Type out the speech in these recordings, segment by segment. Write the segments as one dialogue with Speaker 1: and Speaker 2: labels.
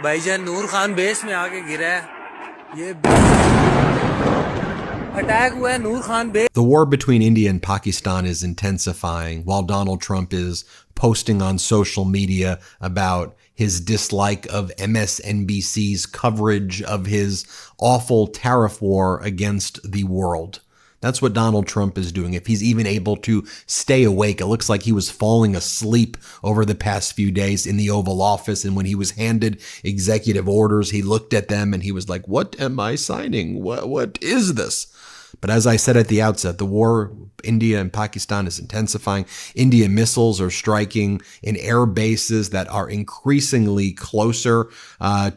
Speaker 1: भाईजान नूर खान बेस में आके गिरा है ये अटैक हुआ है Noor Khan base.
Speaker 2: The war between India and Pakistan is intensifying while Donald Trump is posting on social media about his dislike of MSNBC's coverage of his awful tariff war against the world. That's what Donald Trump is doing. If he's even able to stay awake, it looks like he was falling asleep over the past few days in the Oval Office. And when he was handed executive orders, he looked at them and he was like, what am I signing? What is this? But as I said at the outset, the war, India and Pakistan, is intensifying. Indian missiles are striking in air bases that are increasingly closer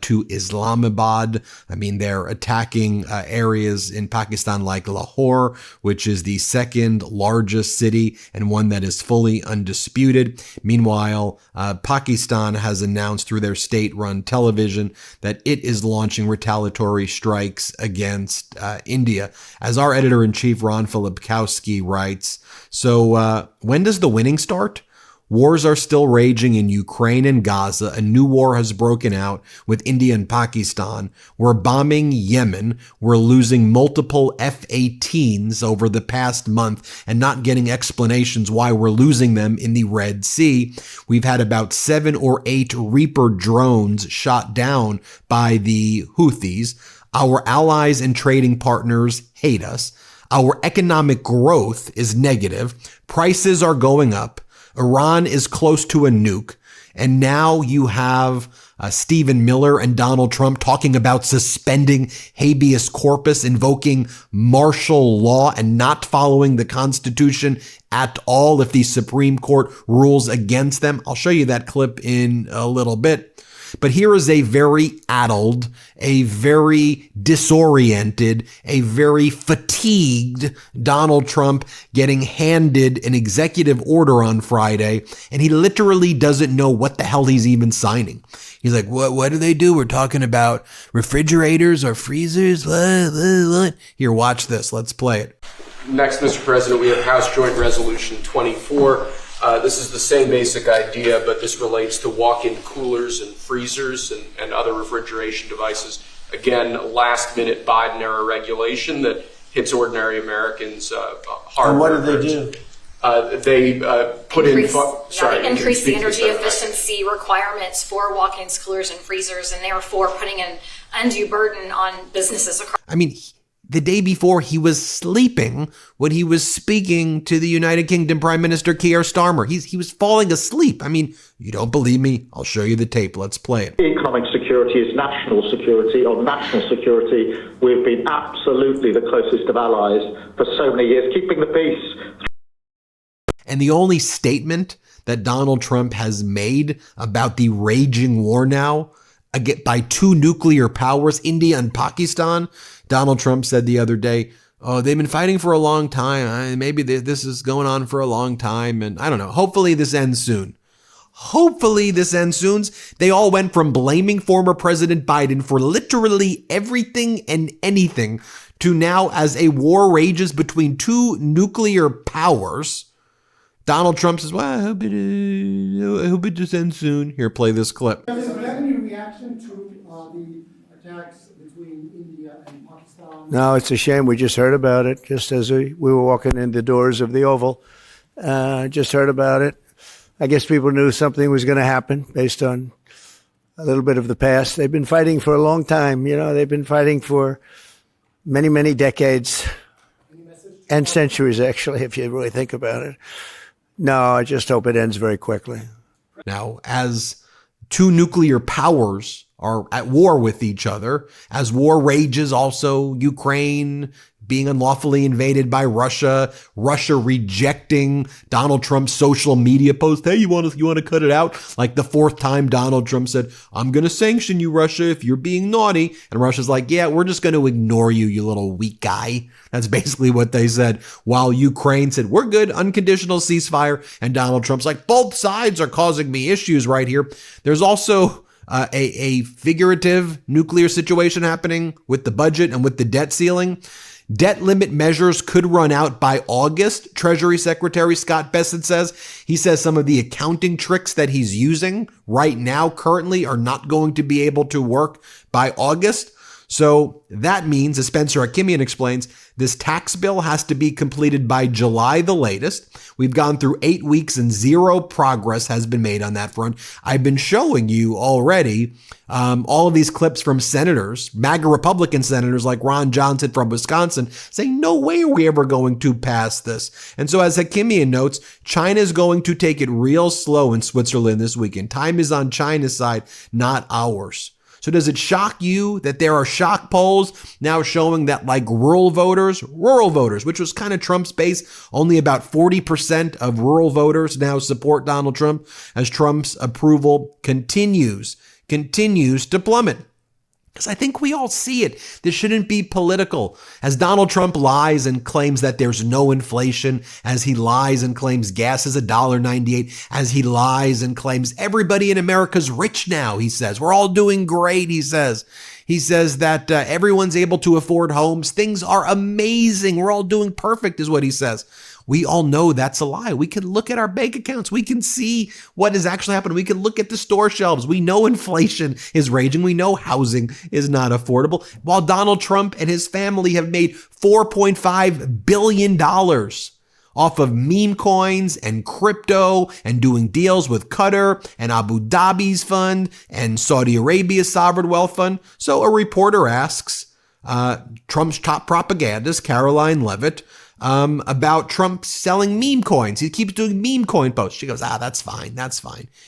Speaker 2: to Islamabad. I mean, they're attacking areas in Pakistan like Lahore, which is the second largest city and one that is fully undisputed. Meanwhile, Pakistan has announced through their state-run television that it is launching retaliatory strikes against India. As our editor-in-chief Ron Filipkowski writes, so when does the winning start? Wars are still raging in Ukraine and Gaza. A new war has broken out with India and Pakistan. We're bombing Yemen. We're losing multiple F-18s over the past month and not getting explanations why we're losing them in the Red Sea. We've had about 7 or 8 Reaper drones shot down by the Houthis. Our allies and trading partners hate us. Our economic growth is negative. Prices are going up. Iran is close to a nuke. And now you have Stephen Miller and Donald Trump talking about suspending habeas corpus, invoking martial law and not following the Constitution at all if the Supreme Court rules against them. I'll show you that clip in a little bit. But here is a very addled, a very disoriented, a very fatigued Donald Trump getting handed an executive order on Friday, and he literally doesn't know what the hell he's even signing. He's like, what do they do? We're talking about refrigerators or freezers? What? Here, watch this. Let's play it.
Speaker 3: Next, Mr. President, we have House Joint Resolution 24. This is the same basic idea, but this relates to walk-in coolers and freezers and other refrigeration devices. Again, last-minute Biden-era regulation that hits ordinary Americans hard.
Speaker 4: And what did they do?
Speaker 3: They put
Speaker 5: increase
Speaker 3: increase
Speaker 5: the energy efficiency requirements for walk-in coolers and freezers, and therefore putting an undue burden on businesses across.
Speaker 2: I mean, the day before, he was sleeping when he was speaking to the United Kingdom Prime Minister Keir Starmer. He was falling asleep. I mean, you don't believe me? I'll show you the tape. Let's play it.
Speaker 4: Economic security is national security. On national security, we've been absolutely the closest of allies for so many years, keeping the peace.
Speaker 2: And the only statement that Donald Trump has made about the raging war now by 2 nuclear powers, India and Pakistan, Donald Trump said the other day, oh, they've been fighting for a long time. Maybe this is going on for a long time. And I don't know. Hopefully this ends soon. Hopefully this ends soon. They all went from blaming former President Biden for literally everything and anything to now, as a war rages between 2 nuclear powers, Donald Trump says, well, I hope it just ends soon. Here, play this clip.
Speaker 6: Do you have any reaction to the attacks between India and Pakistan?
Speaker 7: No, it's a shame. We just heard about it just as we were walking in the doors of the Oval. Just heard about it. I guess people knew something was going to happen based on a little bit of the past. They've been fighting for a long time. You know, they've been fighting for many, many decades and centuries, actually, if you really think about it. No, I just hope it ends very quickly.
Speaker 2: Now, as 2 nuclear powers are at war with each other, as war rages, also Ukraine being unlawfully invaded by Russia, Russia rejecting Donald Trump's social media post. Hey, you want to cut it out? Like the 4th time Donald Trump said, I'm going to sanction you, Russia, if you're being naughty. And Russia's like, yeah, we're just going to ignore you, you little weak guy. That's basically what they said. While Ukraine said, we're good, unconditional ceasefire. And Donald Trump's like, both sides are causing me issues right here. There's also a figurative nuclear situation happening with the budget and with the debt ceiling. Debt limit measures could run out by August, Treasury Secretary Scott Bessent says. He says some of the accounting tricks that he's using right now currently are not going to be able to work by August. So that means, as Spencer Akimian explains, this tax bill has to be completed by July the latest. We've gone through 8 weeks and zero progress has been made on that front. I've been showing you already all of these clips from senators, MAGA Republican senators like Ron Johnson from Wisconsin, saying no way are we ever going to pass this. And so as Hakimian notes, China is going to take it real slow in Switzerland this weekend. Time is on China's side, not ours. So does it shock you that there are shock polls now showing that like rural voters, which was kind of Trump's base, only about 40% of rural voters now support Donald Trump as Trump's approval continues to plummet? Because I think we all see it. This shouldn't be political. As Donald Trump lies and claims that there's no inflation, as he lies and claims gas is $1.98, as he lies and claims everybody in America's rich now, he says. We're all doing great, he says. He says that everyone's able to afford homes. Things are amazing. We're all doing perfect, is what he says. We all know that's a lie. We can look at our bank accounts. We can see what is actually happening. We can look at the store shelves. We know inflation is raging. We know housing is not affordable. While Donald Trump and his family have made $4.5 billion off of meme coins and crypto and doing deals with Qatar and Abu Dhabi's fund and Saudi Arabia's sovereign wealth fund. So a reporter asks Trump's top propagandist, Caroline Levitt, about Trump selling meme coins. He keeps doing meme coin posts. She goes, that's fine.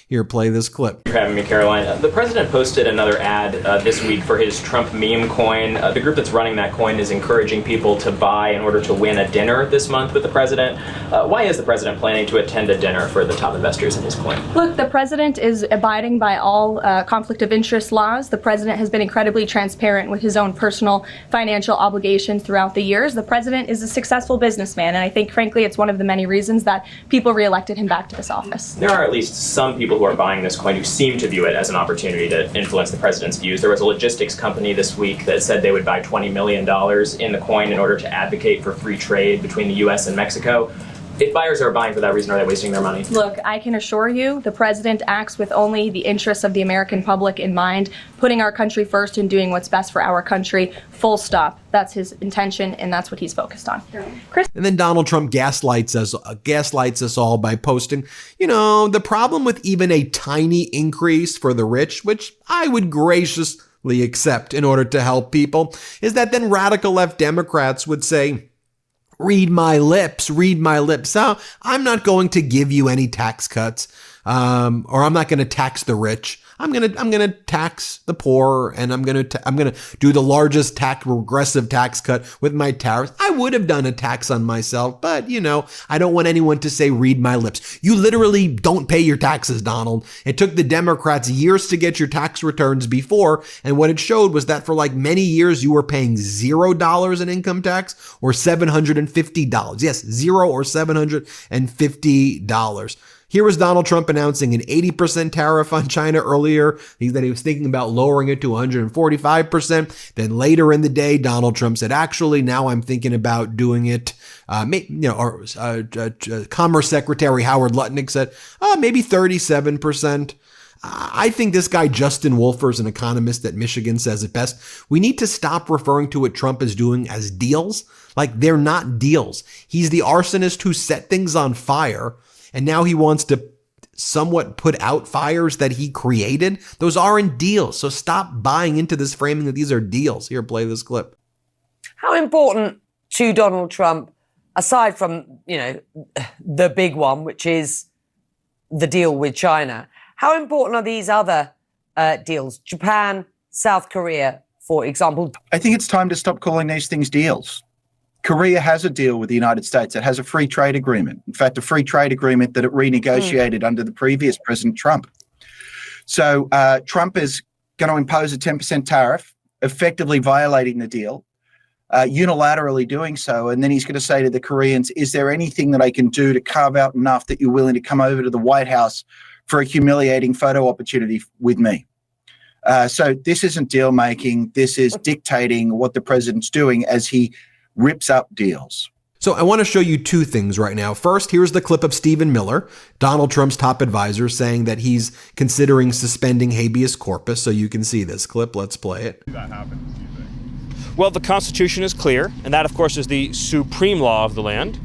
Speaker 2: Here, play this clip.
Speaker 8: For having me, Caroline. The president posted another ad this week for his Trump meme coin. The group that's running that coin is encouraging people to buy in order to win a dinner this month with the president. Why is the president planning to attend a dinner for the top investors in his coin?
Speaker 9: Look, the president is abiding by all conflict of interest laws. The president has been incredibly transparent with his own personal financial obligations throughout the years. The president is a successful businessman, and I think, frankly, it's one of the many reasons that people reelected him back to this office.
Speaker 8: There are at least some people who are buying this coin who seem to view it as an opportunity to influence the president's views. There was a logistics company this week that said they would buy $20 million in the coin in order to advocate for free trade between the U.S. and Mexico. If buyers are buying for that reason, are they wasting their money?
Speaker 9: Look, I can assure you the president acts with only the interests of the American public in mind, putting our country first and doing what's best for our country, full stop. That's his intention, and that's what he's focused on. Chris?
Speaker 2: And then Donald Trump gaslights us all by posting, the problem with even a tiny increase for the rich, which I would graciously accept in order to help people, is that then radical left Democrats would say, read my lips. So I'm not going to give you any tax cuts, or I'm not going to tax the rich. I'm going to tax the poor, and I'm going to do the largest regressive tax cut with my tariffs. I would have done a tax on myself, but I don't want anyone to say read my lips. You literally don't pay your taxes, Donald. It took the Democrats years to get your tax returns before, and what it showed was that for like many years you were paying $0 in income tax or $750. Yes, $0 or $750. Here was Donald Trump announcing an 80% tariff on China earlier, that he was thinking about lowering it to 145%. Then later in the day, Donald Trump said, actually, now I'm thinking about doing it. Commerce Secretary Howard Lutnick said, maybe 37%. I think this guy, Justin Wolfers, an economist at Michigan, says it best. We need to stop referring to what Trump is doing as deals. Like, they're not deals. He's the arsonist who set things on fire, and now he wants to somewhat put out fires that he created. Those aren't deals. So stop buying into this framing that these are deals. Here, play this clip.
Speaker 10: How important to Donald Trump, aside from, the big one, which is the deal with China, how important are these other deals? Japan, South Korea, for example.
Speaker 11: I think it's time to stop calling these things deals. Korea has a deal with the United States. It has a free trade agreement. In fact, a free trade agreement that it renegotiated under the previous President Trump. So Trump is going to impose a 10% tariff, effectively violating the deal, unilaterally doing so. And then he's going to say to the Koreans, is there anything that I can do to carve out enough that you're willing to come over to the White House for a humiliating photo opportunity with me? So this isn't deal making. This is dictating what the president's doing as he rips up deals.
Speaker 2: So I want to show you two things right now. First, here's the clip of Stephen Miller, Donald Trump's top advisor, saying that he's considering suspending habeas corpus. So you can see this clip. Let's play it.
Speaker 12: Well, the Constitution is clear, and that, of course, is the supreme law of the land,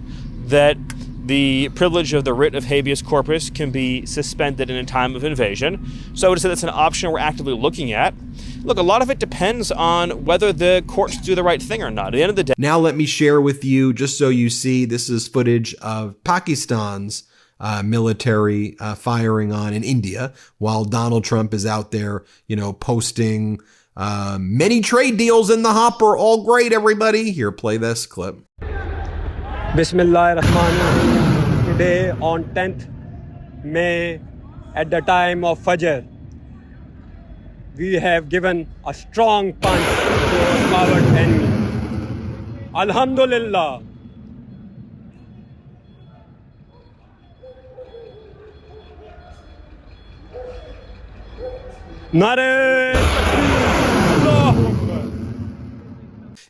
Speaker 12: that the privilege of the writ of habeas corpus can be suspended in a time of invasion. So I would say that's an option we're actively looking at. Look, a lot of it depends on whether the courts do the right thing or not. At the end of the day.
Speaker 2: Now let me share with you, just so you see, this is footage of Pakistan's military firing on in India, while Donald Trump is out there, posting many trade deals in the hopper. All great, everybody. Here, play this clip.
Speaker 13: Bismillahirrahmanirrahim. Today on 10th May at the time of Fajr, we have given a strong punch to our coward enemy. Alhamdulillah.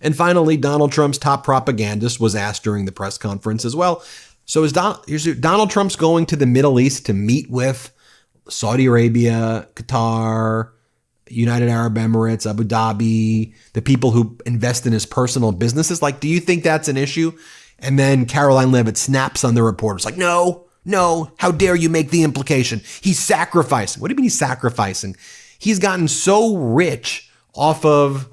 Speaker 2: And finally, Donald Trump's top propagandist was asked during the press conference as well. So is Donald Trump's going to the Middle East to meet with Saudi Arabia, Qatar, United Arab Emirates, Abu Dhabi, the people who invest in his personal businesses? Like, do you think that's an issue? And then Caroline Leavitt snaps on the reporters like, no, how dare you make the implication? He's sacrificing. What do you mean he's sacrificing? He's gotten so rich off of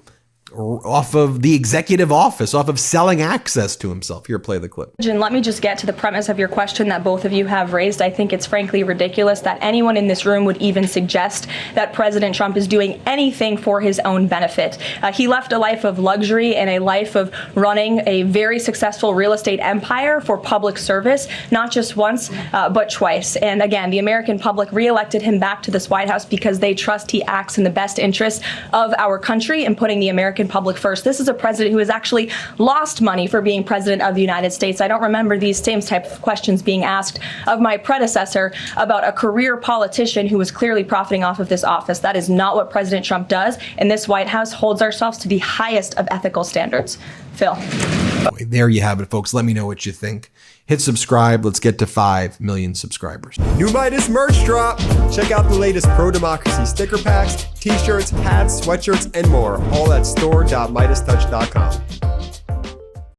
Speaker 2: the executive office, off of selling access to himself. Here, play the clip.
Speaker 9: And let me just get to the premise of your question that both of you have raised. I think it's frankly ridiculous that anyone in this room would even suggest that President Trump is doing anything for his own benefit. He left a life of luxury and a life of running a very successful real estate empire for public service, not just once, but twice. And again, the American public reelected him back to this White House because they trust he acts in the best interest of our country and putting the American public first. This is a president who has actually lost money for being president of the United States. I don't remember these same type of questions being asked of my predecessor about a career politician who was clearly profiting off of this office. That is not what President Trump does, and this White House holds ourselves to the highest of ethical standards. Phil.
Speaker 2: There you have it, folks. Let me know what you think. Hit subscribe. Let's get to 5 million subscribers.
Speaker 14: New Meidas merch drop. Check out the latest pro-democracy sticker packs, t-shirts, hats, sweatshirts, and more. All at store.meidastouch.com.